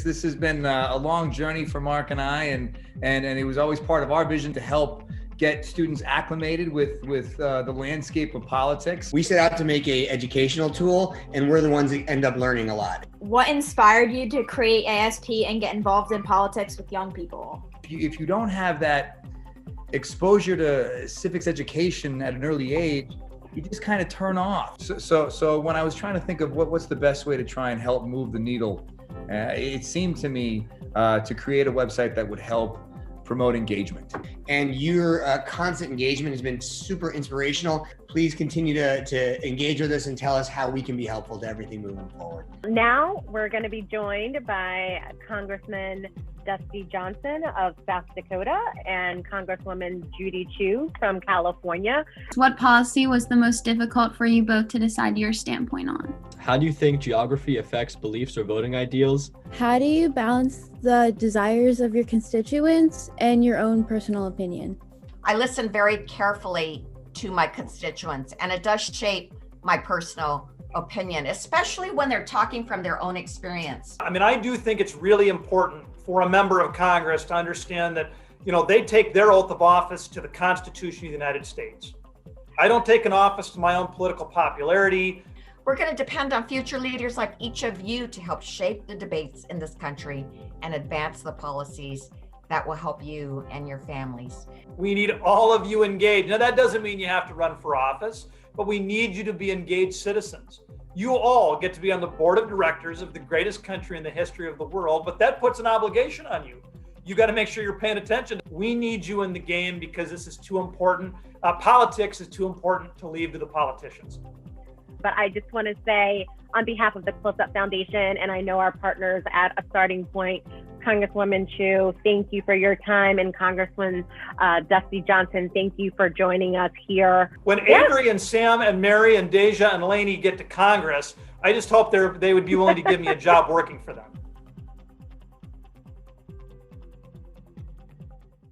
This has been a long journey for Mark and I, and it was always part of our vision to help get students acclimated with the landscape of politics. We set out to make an educational tool, and we're the ones that end up learning a lot. What inspired you to create ASP and get involved in politics with young people? If you don't have that exposure to civics education at an early age, you just kind of turn off. So when I was trying to think of what's the best way to try and help move the needle, it seemed to me to create a website that would help promote engagement. And your constant engagement has been super inspirational. Please continue to engage with us and tell us how we can be helpful to everything moving forward. Now we're going to be joined by Congressman Dusty Johnson of South Dakota and Congresswoman Judy Chu from California. What policy was the most difficult for you both to decide your standpoint on? How do you think geography affects beliefs or voting ideals? How do you balance the desires of your constituents and your own personal opinion? I listen very carefully to my constituents, and it does shape my personal opinion, especially when they're talking from their own experience. I mean, I do think it's really important for a member of Congress to understand that, they take their oath of office to the Constitution of the United States. I don't take an office to my own political popularity. We're going to depend on future leaders like each of you to help shape the debates in this country and advance the policies that will help you and your families. We need all of you engaged. Now, that doesn't mean you have to run for office, but we need you to be engaged citizens. You all get to be on the board of directors of the greatest country in the history of the world, but that puts an obligation on you. You got to make sure you're paying attention. We need you in the game because this is too important. Politics is too important to leave to the politicians. But I just want to say, on behalf of the Close Up Foundation, and I know our partners at A Starting Point, Congresswoman Chu, thank you for your time, and Congressman Dusty Johnson, thank you for joining us here. When Avery and Sam and Mary and Deja and Lainey get to Congress, I just hope they would be willing to give me a job working for them.